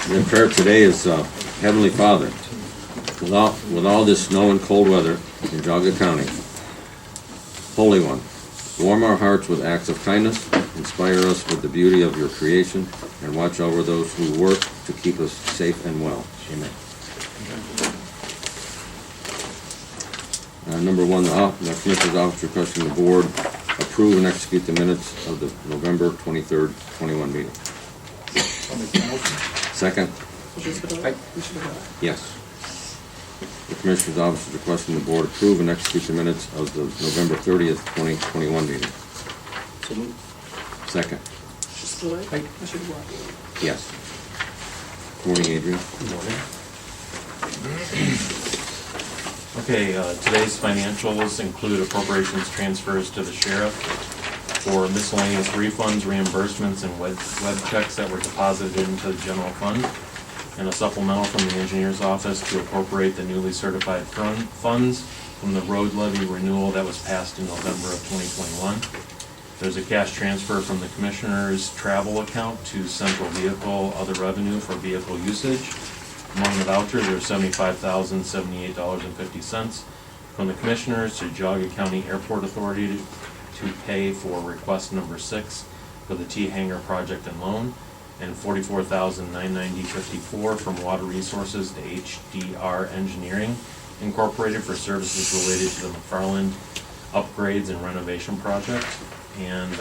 The prayer today is, Heavenly Father, with all this snow and cold weather in Geauga County, Holy One, warm our hearts with acts of kindness, inspire us with the beauty of your creation, and watch over those who work to keep us safe and well. Amen. Number one, the Commissioner's Office requesting the Board approve and execute the minutes of the November 23rd, 21 meeting. Second? Yes. The Commissioner's Office is requesting the Board approve and execute the minutes of the November 30th, 2021 meeting. So moved. Second? Aye. Yes. Good morning, Adrian. Good morning. Okay, today's financials include appropriations transfers to the sheriff for miscellaneous refunds, reimbursements, and web checks that were deposited into the general fund, and a supplemental from the engineer's office to appropriate the newly certified funds from the road levy renewal that was passed in November of 2021. There's a cash transfer from the commissioner's travel account to central vehicle other revenue for vehicle usage. Among the vouchers, there's $75,078.50 from the commissioners to Geauga County Airport Authority to pay for request number 6 for the T-Hangar project and loan, and $44,990.54 from Water Resources to HDR Engineering Incorporated for services related to the McFarland upgrades and renovation project. And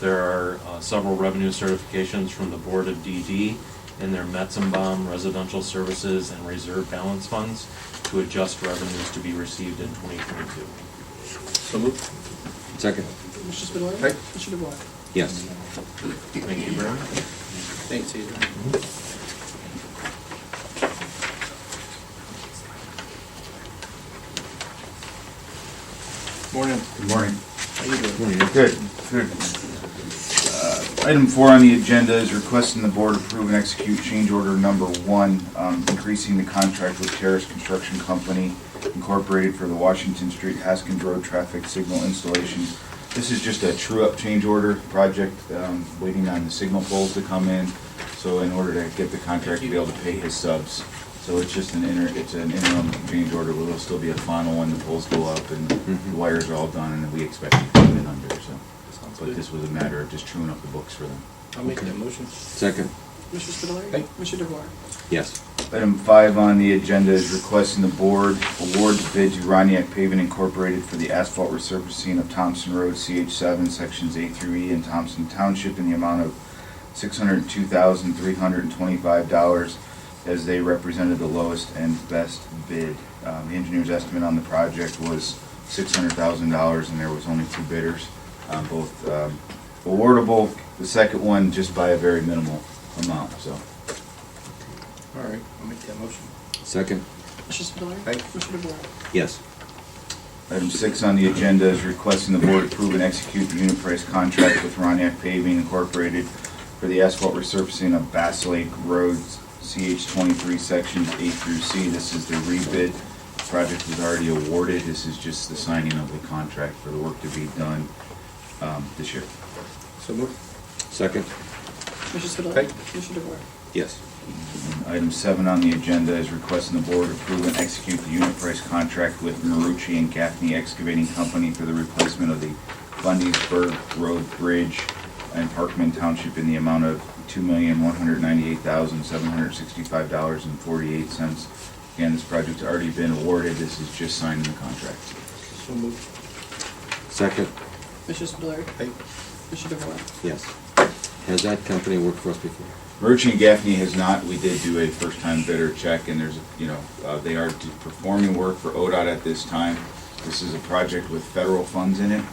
there are several revenue certifications from the Board of DD in their Metzenbaum Residential Services and Reserve Balance Funds to adjust revenues to be received in 2022. So moved. Second? Mr. Spitaleri? Aye. Mr. DeVore? Yes. Thank you, Brian. Thanks, Adrian. Morning. Good morning. How you doing? Morning. Good, good. Item 4 on the agenda is requesting the board approve and execute change order number 1, increasing the contract with Terrace Construction Company Incorporated for the Washington Street Haskins Road traffic signal installation. This is just a true-up change order project, waiting on the signal poles to come in. So in order to get the contract to be able to pay his subs. So it's just an interim change order. Will still be a final when the poles go up and the wires are all done, and we expect it to come in under. So, Sounds but good. this was a matter of just truing up the books for them. I'll make that motion. Second? Mr. Spitaleri? Aye. Mr. DeVore? Yes. Item 5 on the agenda is requesting the board award the bid to Roniak Paving Incorporated for the asphalt resurfacing of Thompson Road, CH7, sections A through E in Thompson Township in the amount of $602,325, as they represented the lowest and best bid. The engineer's estimate on the project was $600,000, and there was only 2 bidders, both awardable. The second one just by a very minimal amount. So. All right, I'll make that motion. Second? Mr. Spitaleri? Aye. Mr. DeVore? Yes. Item 6 on the agenda is requesting the board approve and execute the unit price contract with Roniak Paving Incorporated for the asphalt resurfacing of Bass Lake Road, CH23 sections A through C. This is the rebid. The project was already awarded. This is just the signing of the contract for the work to be done this year. So moved. Second? Mr. Spitaleri? Aye. Mr. DeVore? Yes. And item 7 on the agenda is requesting the board approve and execute the unit price contract with Marucci and Gaffney Excavating Company for the replacement of the Fundiesburg Road Bridge in Parkman Township in the amount of $2,198,765.48. Again, this project's already been awarded. This is just signing the contract. So moved. Second? Mr. Spitaleri? Aye. Mr. DeVore? Yes. Has that company worked for us before? Marucci and Gaffney has not. We did do a first-time bidder check, and there's, they are performing work for ODOT at this time. This is a project with federal funds in it.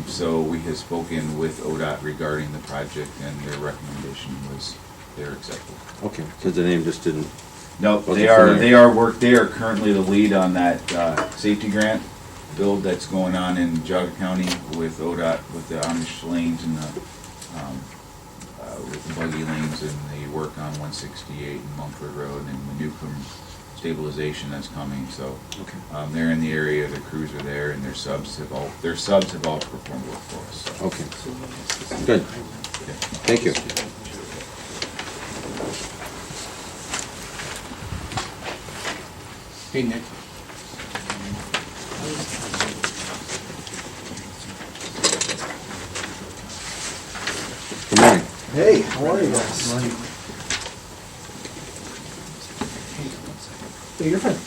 So we have spoken with ODOT regarding the project, and their recommendation was they're acceptable. Okay, because the name just didn't... No, they are currently the lead on that safety grant build that's going on in Geauga County with ODOT, with the Amish lanes and with the buggy lanes and the work on 168 and Mumford Road and the Newcomb stabilization that's coming. So they're in the area. The crews are there, and their subs have all performed work for us. So. Okay, good. Thank you. Hey, Nick. Good morning. Hey, how are you guys? Hey, you're fine.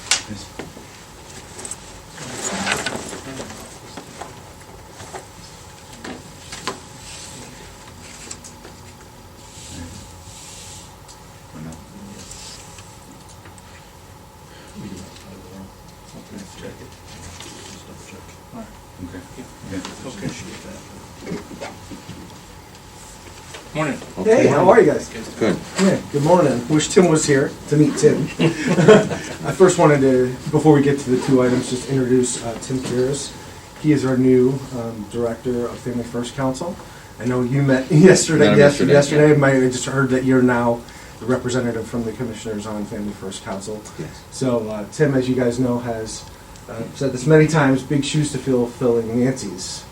Okay. Morning. Hey, how are you guys? Good. Yeah, good morning. Wish Tim was here to meet Tim. I first wanted to, before we get to the two items, just introduce Tim Kiris. He is our new Director of Family First Council. I know you met yesterday. Met him yesterday. I just heard that you're now the representative from the Commissioners on Family First Council. Yes. So Tim, as you guys know, has said this many times, big shoes to fill filling Nancy's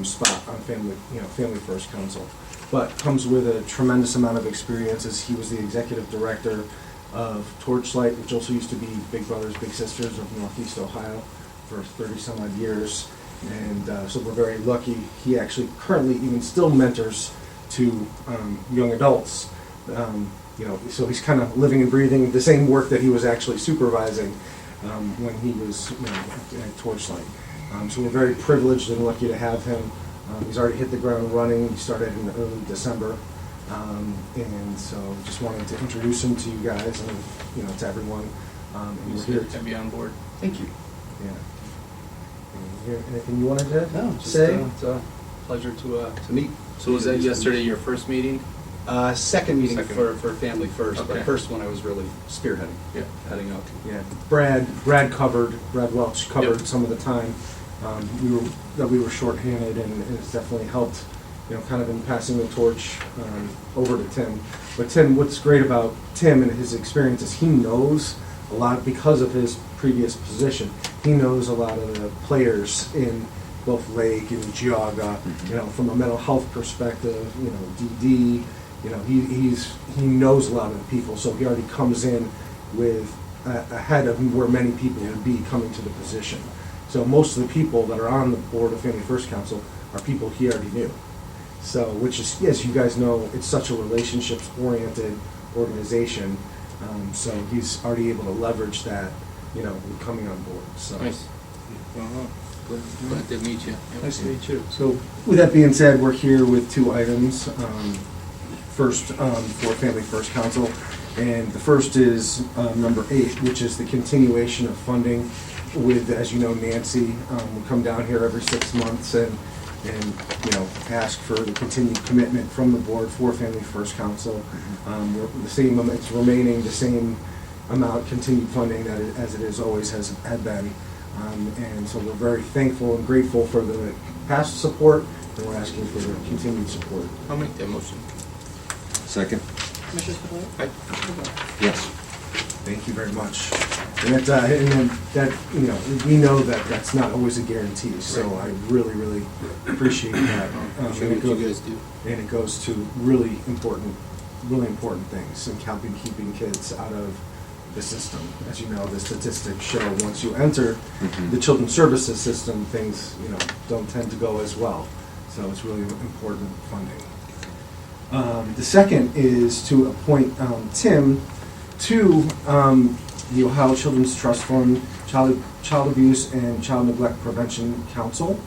spot on Family First Council. But comes with a tremendous amount of experiences. He was the executive director of Torchlight, which also used to be Big Brothers Big Sisters of Northeast Ohio for 30 some odd years. And so we're very lucky. He actually currently even still mentors to young adults. So he's kind of living and breathing the same work that he was actually supervising when he was at Torchlight. So we're very privileged and lucky to have him. He's already hit the ground running. He started in early December. And so just wanted to introduce him to you guys and, to everyone. And It's we're here good to be on board. Thank you. Yeah. And anything you wanted to No, just, say? it's a pleasure to meet. So was that yesterday your first meeting? Second meeting. Second. For Family First, Okay. but first one I was really spearheading, Yeah. heading up. Yeah, Brad Welch covered Yep. some of the time. We were shorthanded, and it's definitely helped, kind of in passing the torch over to Tim. But Tim, what's great about Tim and his experience is he knows a lot because of his previous position. He knows a lot of the players in both Lake and Geauga, from a mental health perspective, DD. He knows a lot of the people, so he already comes in with ahead of where many people would be coming to the position. So most of the people that are on the board of Family First Council are people he already knew. So, which is, as you guys know, it's such a relationships-oriented organization. So he's already able to leverage that, coming on board. So. Nice. Glad to meet you. Nice to meet you. So, with that being said, we're here with two items. First, for Family First Council, and the first is number 8, which is the continuation of funding with, as you know, Nancy will come down here every 6 months and ask for the continued commitment from the board for Family First Council. The same, it's remaining the same amount continued funding that as it is always had been. And so we're very thankful and grateful for the past support, and we're asking for the continued support. I'll make that motion. Second? Commissioner Spudler. Aye. Commissioner DeBoer. Yes. Thank you very much. And that we know that that's not always a guarantee, so I really, really appreciate that. Sure what you guys do. And it goes to really important things and helping keeping kids out of the system. As you know, the statistics show once you enter the children's services system, things don't tend to go as well. So it's really important funding. The second is to appoint Tim to the Ohio Children's Trust Fund Child Abuse and Child Neglect Prevention Council.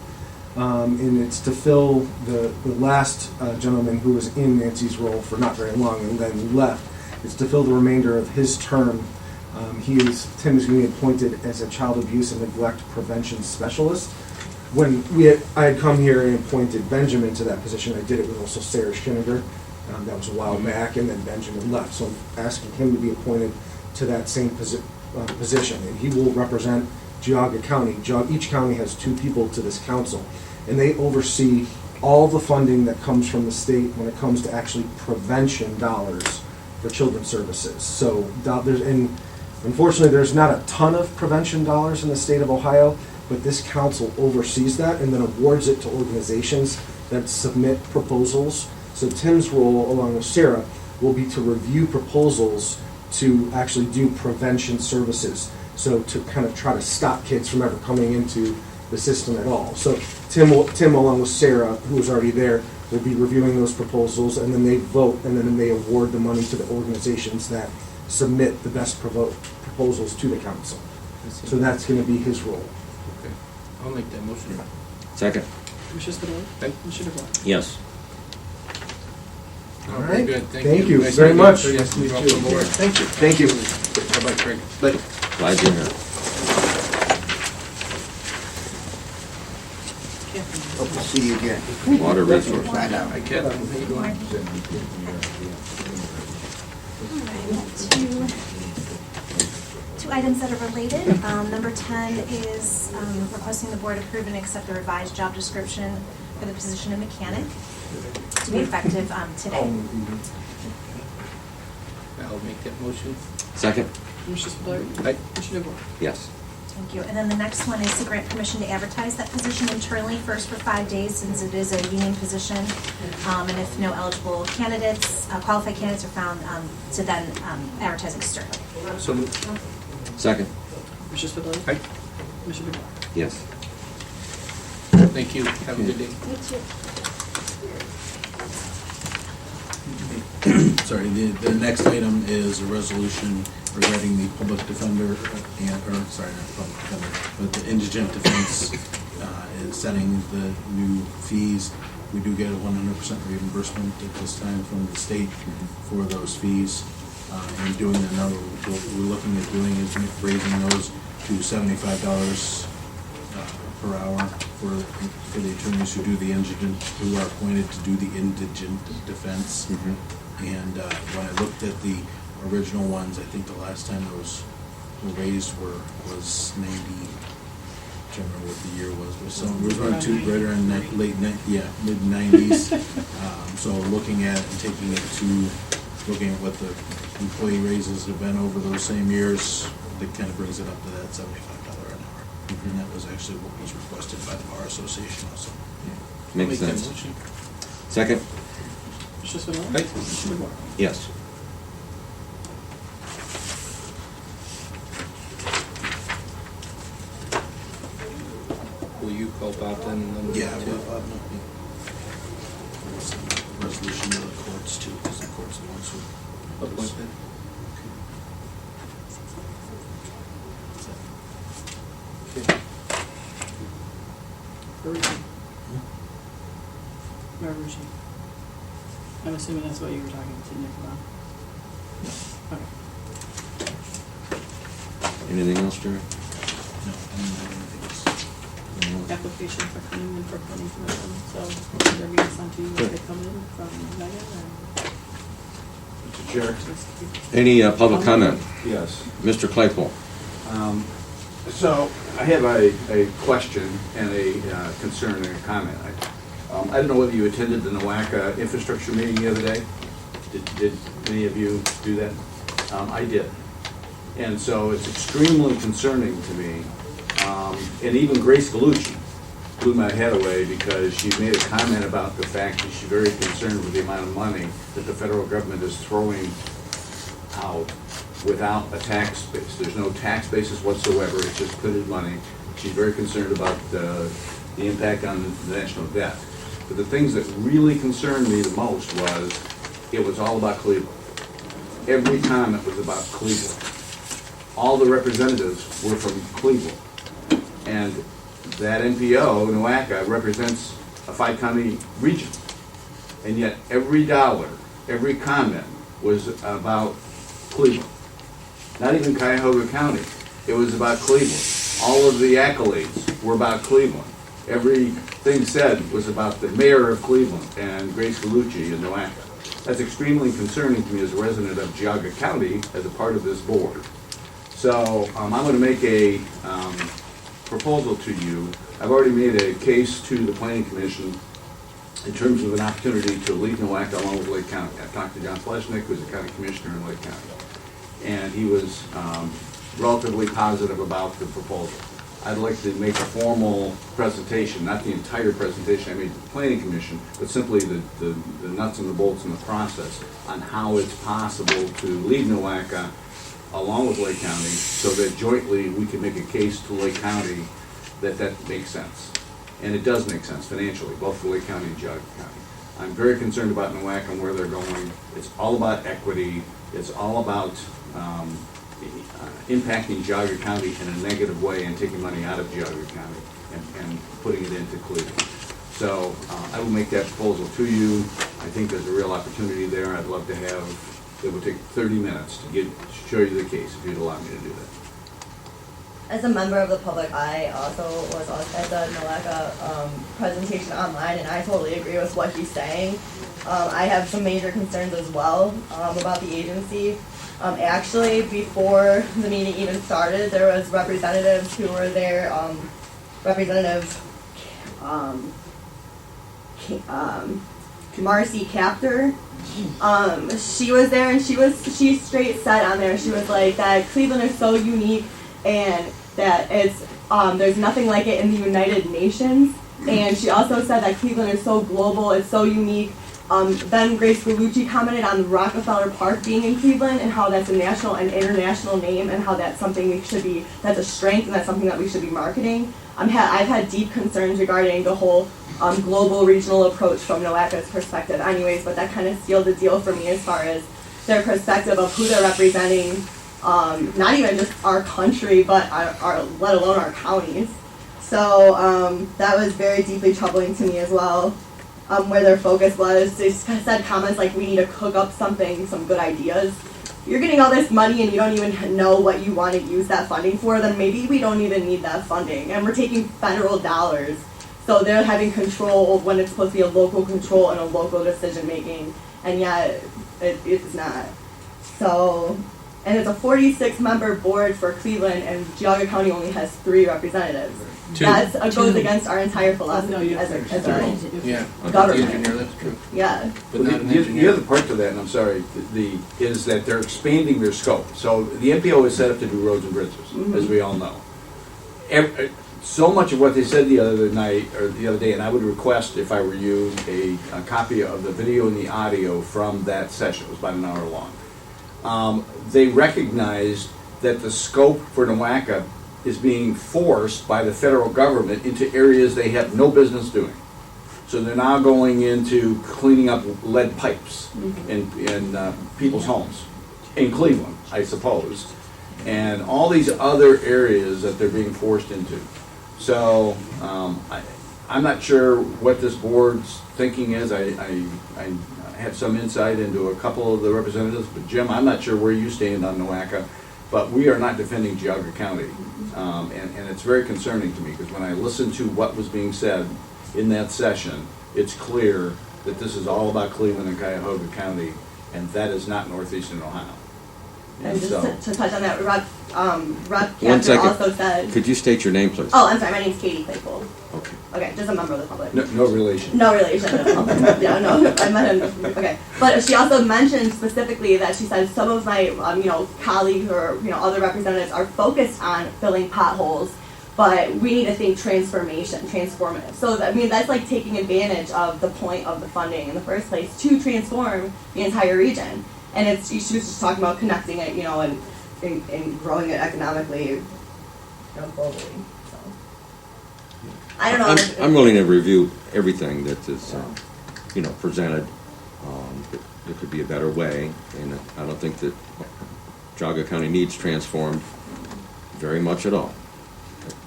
And it's to fill the last gentleman who was in Nancy's role for not very long and then left. It's to fill the remainder of his term. Tim is going to be appointed as a Child Abuse and Neglect Prevention Specialist. When I had come here and appointed Benjamin to that position, I did it with also Sarah Schinniger. That was a while back, and then Benjamin left. So I'm asking him to be appointed to that same position. And he will represent Geauga County. Each county has 2 people to this council, and they oversee all the funding that comes from the state when it comes to actually prevention dollars for children's services. So unfortunately, there's not a ton of prevention dollars in the state of Ohio, but this council oversees that and then awards it to organizations that submit proposals. So Tim's role, along with Sarah, will be to review proposals to actually do prevention services. So to kind of try to stop kids from ever coming into the system at all. So Tim along with Sarah, who was already there, will be reviewing those proposals, and then they vote, and then they award the money to the organizations that submit the best proposals to the council. So that's going to be his role. Okay. I'll make that motion. Second. Commissioner Spudler. Aye. Commissioner DeVore. Yes. Oh, All very right. good. Thank you Nice very meeting much. you. Nice to meet Welcome you. aboard. Thank you. Thank you. Bye-bye, Craig. Bye. Glad you're here. Hope to see you again. Water resources. Bye now. Hi, Kevin. How you doing? Two items that are related. Number 10 is requesting the board approve and accept the revised job description for the position of mechanic to be effective today. I'll make that motion. Second. Commissioner Spudler. Aye. Commissioner DeVore. Yes. Thank you. And then the next one is to grant permission to advertise that position internally, first for 5 days, since it is a union position. And if no eligible candidates, qualified candidates are found, to then advertise externally. So moved. Second. Commissioner Spudler. Aye. Commissioner DeVore. Yes. Thank you. Have a good day. Sorry, the next item is a resolution regarding the public defender, not public defender, but the indigent defense, and setting the new fees. We do get a 100% reimbursement at this time from the state for those fees. And doing another, what we're looking at doing is raising those to $75 per hour for the attorneys who do the indigent, who are appointed to do the indigent defense. And when I looked at the original ones, I think the last time those were raised was 90. I can't remember what the year was, but so it was around right around mid 90s. So looking at it and taking it to looking at what the employee raises have been over those same years, that kind of brings it up to that $75 an hour. And that was actually what was requested by the Bar Association also. I'll Makes make that sense. motion. Second. Commissioner Spudler. Aye. Commissioner DeVore. Yes. Will you call Bob then? And then Yeah, too? resolution to the courts too, because the courts are the ones who. Appointment. Okay. Marucci. Marucci. I'm assuming that's what you were talking to Nick about. Okay. Anything else, Jerry? No, I don't have anything else. Application for coming in for planning commission, so they're being sent to you if they come in from Megan Mr. Chair? Any public comment? Yes. Mr. Claypool? So I have a question and a concern and a comment. I don't know whether you attended the NOACA infrastructure meeting the other day. Did any of you do that? I did. And so it's extremely concerning to me. And even Grace Galucci blew my head away because she made a comment about the fact that she's very concerned with the amount of money that the federal government is throwing out without a tax base. There's no tax basis whatsoever, it's just printed money. She's very concerned about the impact on the national debt. But the things that really concerned me the most was, it was all about Cleveland. Every comment was about Cleveland. All the representatives were from Cleveland. And that NPO, NOACA, represents a 5-county region. And yet every dollar, every comment was about Cleveland. Not even Cuyahoga County. It was about Cleveland. All of the accolades were about Cleveland. Everything said was about the mayor of Cleveland and Grace Galucci and NOACA. That's extremely concerning to me as a resident of Geauga County as a part of this board. So I'm going to make a proposal to you. I've already made a case to the Planning Commission in terms of an opportunity to leave NOACA along with Lake County. I've talked to John Fleshnick, who's the county commissioner in Lake County, and he was relatively positive about the proposal. I'd like to make a formal presentation, not the entire presentation I made to the Planning Commission, but simply the nuts and the bolts in the process on how it's possible to leave NOACA along with Lake County, so that jointly we can make a case to Lake County that that makes sense. And it does make sense financially, both for Lake County and Geauga County. I'm very concerned about NOAC and where they're going. It's all about equity. It's all about impacting Geauga County in a negative way and taking money out of Geauga County and putting it into Cleveland. So I will make that proposal to you. I think there's a real opportunity there. I'd love to have, it would take 30 minutes to show you the case if you'd allow me to do that. As a member of the public, I also was at the NOACA presentation online, and I totally agree with what he's saying. I have some major concerns as well about the agency. Actually, before the meeting even started, there was representatives who were there. Representative Marcy Captor. She was there, and she straight said on there, she was like that Cleveland is so unique, and that it's there's nothing like it in the United Nations. And she also said that Cleveland is so global, it's so unique. Then Grace Gallucci commented on Rockefeller Park being in Cleveland and how that's a national and international name, and how that's something that's a strength, and that's something that we should be marketing. I've had deep concerns regarding the whole global regional approach from NOACA's perspective anyways, but that kind of sealed the deal for me as far as their perspective of who they're representing, not even just our country, but our let alone our counties. So that was very deeply troubling to me as well, where their focus was. They said comments like, we need to cook up some good ideas. You're getting all this money and you don't even know what you want to use that funding for, then maybe we don't even need that funding. And we're taking federal dollars. So they're having control when it's supposed to be a local control and a local decision making, and yet it's not. So, and it's a 46-member board for Cleveland, and Geauga County only has 3 representatives. That goes against our entire philosophy as a Yeah, government. the engineer, that's true. Yeah. But not an The engineer. other part to that, and I'm sorry, is that they're expanding their scope. So the MPO is set up to do roads and bridges, as we all know. So much of what they said the other night, or the other day, and I would request, if I were you, a copy of the video and the audio from that session. It was about an hour long. They recognized that the scope for NOACA is being forced by the federal government into areas they have no business doing. So they're now going into cleaning up lead pipes in people's homes, in Cleveland, I suppose, and all these other areas that they're being forced into. So I'm not sure what this board's thinking is. I have some insight into a couple of the representatives, but Jim, I'm not sure where you stand on NOACA, but we are not defending Geauga County. And it's very concerning to me, because when I listened to what was being said in that session, it's clear that this is all about Cleveland and Cuyahoga County, and that is not northeastern Ohio. And just to touch on that, Rep. One Captor second. also said. Could you state your name, please? Oh, I'm sorry. My name's Katie Claypool. Okay. Okay, just a member of the public. No relation. No relation to the public. Yeah, no, I met him. Okay, but she also mentioned specifically that she said some of my, colleagues or other representatives are focused on filling potholes, but we need to think transformative. So that's like taking advantage of the point of the funding in the first place to transform the entire region. And she was just talking about connecting it, and growing it economically, globally. So I don't know. I'm willing to review everything that is, presented. There could be a better way, and I don't think that Geauga County needs transformed very much at all.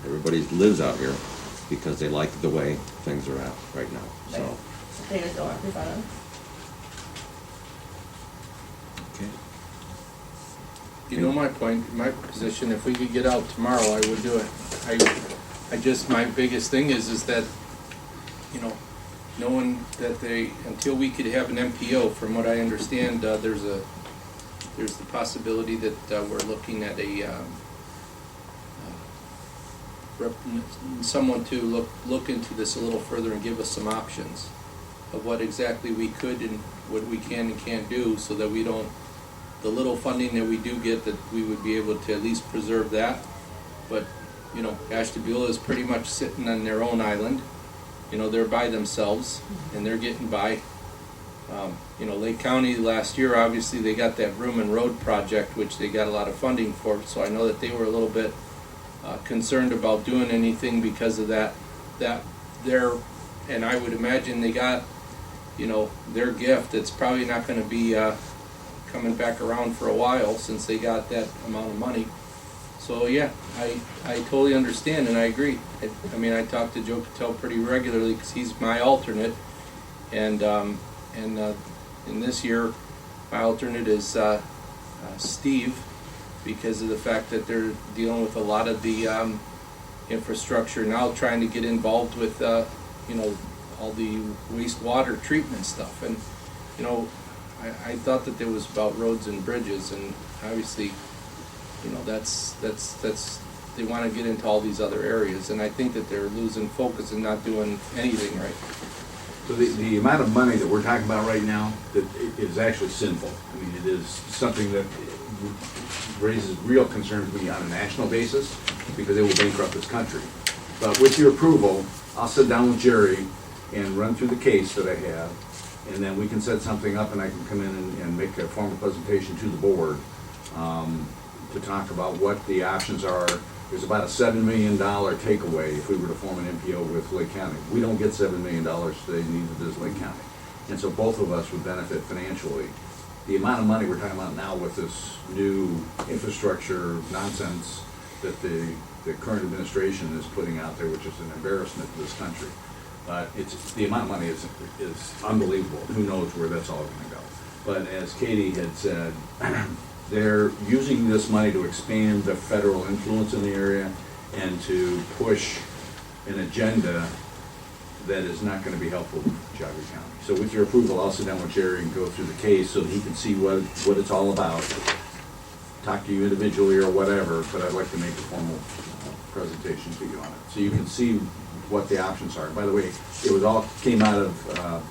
Everybody lives out here because they like the way things are at right now. So. They just don't represent us. Okay. You know my point, my position, if we could get out tomorrow, I would do it. My biggest thing is that, knowing that until we could have an MPO, from what I understand, there's the possibility that we're looking at someone to look into this a little further and give us some options of what exactly we could and what we can and can't do, so that we don't, the little funding that we do get, that we would be able to at least preserve that. But, Ashtabula is pretty much sitting on their own island. They're by themselves, and they're getting by. You know, Lake County last year, obviously, they got that Room and Road project, which they got a lot of funding for, so I know that they were a little bit concerned about doing anything because of that their, and I would imagine they got, you know, their gift. It's probably not gonna be coming back around for a while since they got that amount of money. So, yeah, I totally understand and I agree. I mean, I talk to Joe Patel pretty regularly because he's my alternate, and in this year, my alternate is Steve, because of the fact that they're dealing with a lot of the infrastructure now, trying to get involved with, you know, all the wastewater treatment stuff. And, you know, I thought that there was about roads and bridges, and obviously, you know, that's they want to get into all these other areas, and I think that they're losing focus and not doing anything right. So the amount of money that we're talking about right now, that is actually sinful. I mean, it is something that raises real concerns to me on a national basis, because it will bankrupt this country. But with your approval, I'll sit down with Jerry and run through the case that I have, and then we can set something up and I can come in and make a formal presentation to the board to talk about what the options are. There's about a $7 million takeaway if we were to form an MPO with Lake County. We don't get $7 million today, neither does Lake County. And so both of us would benefit financially. The amount of money we're talking about now with this new infrastructure nonsense that the current administration is putting out there, which is an embarrassment to this country. It's the amount of money is unbelievable. Who knows where that's all going to go. But as Katie had said, they're using this money to expand the federal influence in the area and to push an agenda that is not going to be helpful to Geauga County. So with your approval, I'll sit down with Jerry and go through the case so that he can see what it's all about. Talk to you individually or whatever, but I'd like to make a formal presentation to you on it, so you can see what the options are. By the way, it all came out of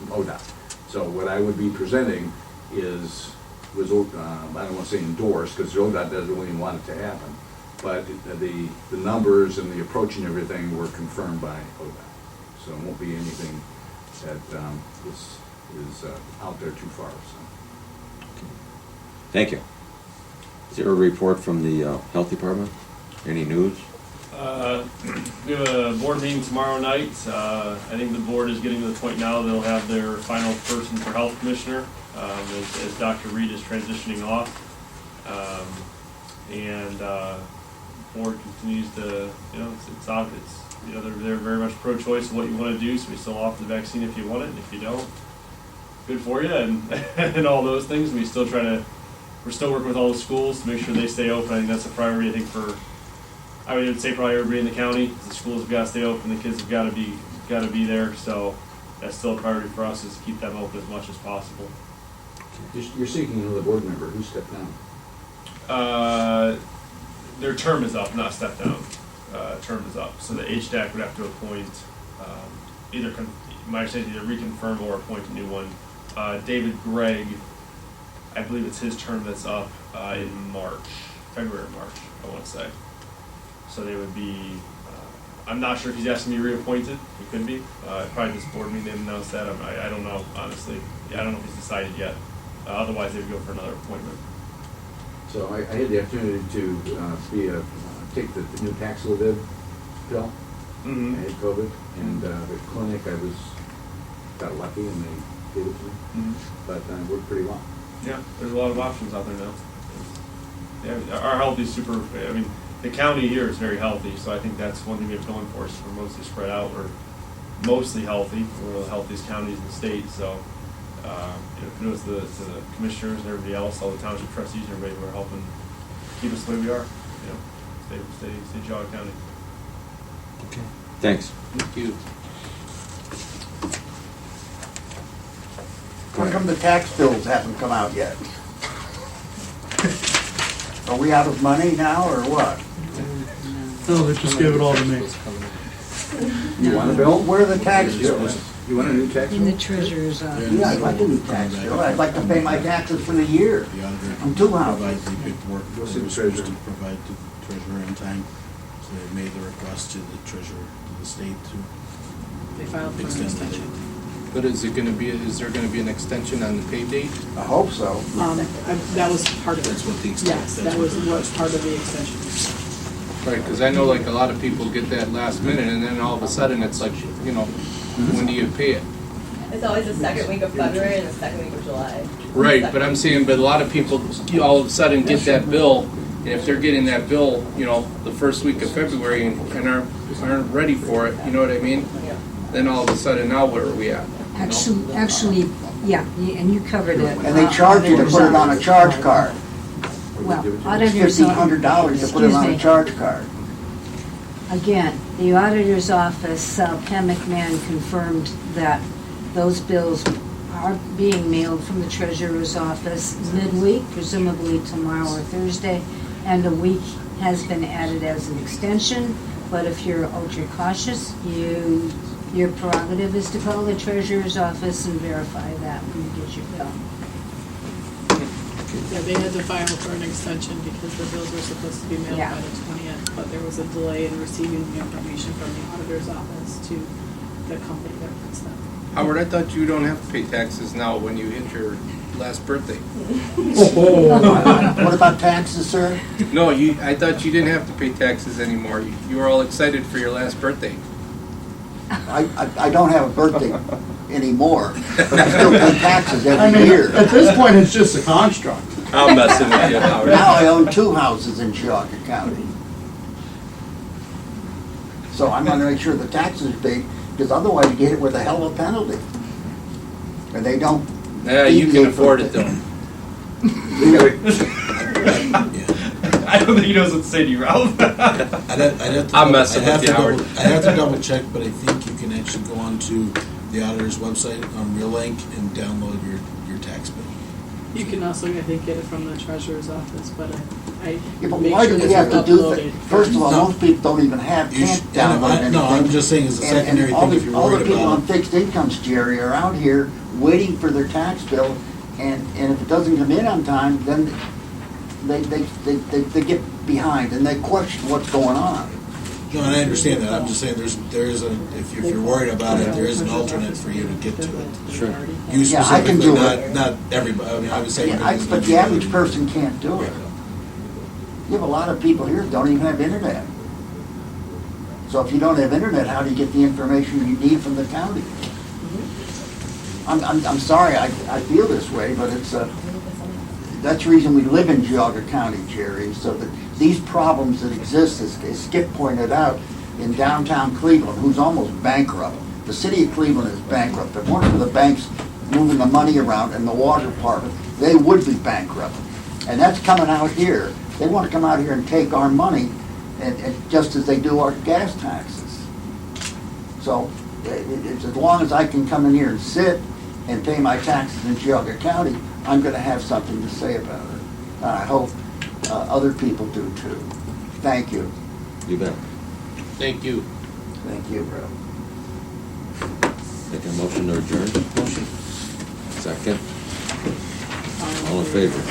ODOT. So what I would be presenting was I don't want to say endorsed, because ODOT doesn't really want it to happen, but the numbers and the approach and everything were confirmed by ODOT. So it won't be anything that is out there too far. So. Thank you. Is there a report from the health department? Any news? We have a board meeting tomorrow night. I think the board is getting to the point now they'll have their final person for health commissioner as Dr. Reed is transitioning off. Board continues to, you know, you know, they're very much pro-choice of what you want to do, so we still offer the vaccine if you want it, and if you don't, good for you, and and all those things. We're still working with all the schools to make sure they stay open. I think that's a priority. I think I would say probably everybody in the county. The schools have got to stay open. The kids have got to be there. So that's still a priority for us, is to keep them open as much as possible. You're seeking another board member. Who stepped down? Their term is up, not step down. Term is up. So the HDAC would have to appoint either reconfirm or appoint a new one. David Gregg, I believe it's his term that's up in February or March, I want to say. So they would be, I'm not sure if he's asking to be reappointed. He could be. Probably this board meeting, they announced that. I don't know, honestly. Yeah, I don't know if he's decided yet. Otherwise, they would go for another appointment. So I had the opportunity to take the new Paxlovid pill. Mm-hmm. I had COVID, and the clinic got lucky and they gave it to me. Mm-hmm. But I worked pretty well. Yeah, there's a lot of options out there now. Yeah, our health is super. I mean, the county here is very healthy, so I think that's one thing we have going for us. We're mostly spread out. We're mostly healthy. We're one of the healthiest counties in the state. So, kudos to the commissioners and everybody else, all the township trustees, and everybody who are helping keep us the way we are. You know, stay Geauga County. Okay. Thanks. Thank you. How come the tax bills haven't come out yet? Are we out of money now, or what? No, they just gave it all to me. You want a bill? Where are the tax bills? You want a new tax In the bill? treasurer's office. Yeah, I'd like a new tax bill. I'd like to pay my taxes for the year. The auditor I'm too loud. provides the paperwork Go that see the we're supposed to treasurer. provide to the treasurer in time. So they made the request to the treasurer, to the state, to They filed for an extend the extension. date. But is there gonna be an extension on the pay date? I hope so. That was part of it. That's what the extension. Yes, that was what part of the extension. Right, because I know like a lot of people get that last minute and then all of a sudden it's like, you know, when do you pay it? It's always the second week of February and the second week of July. Right, but I'm saying, but a lot of people all of a sudden get that bill, and if they're getting that bill, you know, the first week of February and aren't ready for it, you know what I mean? Then all of a sudden, now where are we at? You know? Actually, yeah, and you covered it. And they charge you to put it on a charge card. Well, It's auditor's $1,500 to put it on a Excuse me. charge card. Again, the auditor's office, Pam McMahon confirmed that those bills are being mailed from the treasurer's office midweek, presumably tomorrow or Thursday, and a week has been added as an extension. But if you're ultra cautious, your prerogative is to call the treasurer's office and verify that when you get your bill. Yeah, they had to file for an extension because the bills were supposed to be mailed Yeah. by the 20th, but there was a delay in receiving the information from the auditor's office to the company that prints them. Howard, I thought you don't have to pay taxes now when you hit your last birthday. What about taxes, sir? No, I thought you didn't have to pay taxes anymore. You were all excited for your last birthday. I don't have a birthday anymore, but I still pay taxes every year. At this point, it's just a construct. I'm messing with you, Howard. Now I own 2 houses in Geauga County. So I'm gonna make sure the taxes are paid, because otherwise you get it with a hell of a penalty. And they don't. Yeah, you can afford it though. I don't think he knows what to say to you, Ralph. I'd have to I'm messing I'd have with you, to Howard. I'd have to double check, but I think you can actually go onto the auditor's website on Reallink and download your tax bill. You can also, I think, get it from the treasurer's office, but I Yeah, but make why sure do that we have they're to do uploaded. that? First of all, No. most people don't even have, You can't should- yeah, download anything. no, I'm just saying as a secondary all thing if the- you're all the worried people on about it. fixed incomes, Jerry, are out here waiting for their tax bill, and if it doesn't come in on time, then they get behind, and they question what's going on. No, and I understand that, I'm just saying there is a, if you're worried about it, there is an alternate for you to get to it. Sure. You Yeah, I can specifically, do it. not everybody, I mean, obviously. everybody's But gonna the be average worried. person can't do it. You have a lot of people here that don't even have internet. So if you don't have internet, how do you get the information you need from the county? I'm sorry, I feel this way, but it's that's the reason we live in Geauga County, Jerry, so that these problems that exist, as Skip pointed out, in downtown Cleveland, who's almost bankrupt. The city of Cleveland is bankrupt. If it weren't for the banks moving the money around and the water department, they would be bankrupt. And that's coming out here. They want to come out here and take our money, and just as they do our gas taxes. So it's as long as I can come in here and sit and pay my taxes in Geauga County, I'm going to have something to say about it. And I hope other people do too. Thank you. You bet. Thank you. Thank you, bro. Make a motion to adjourn? Motion. Second. All in favor?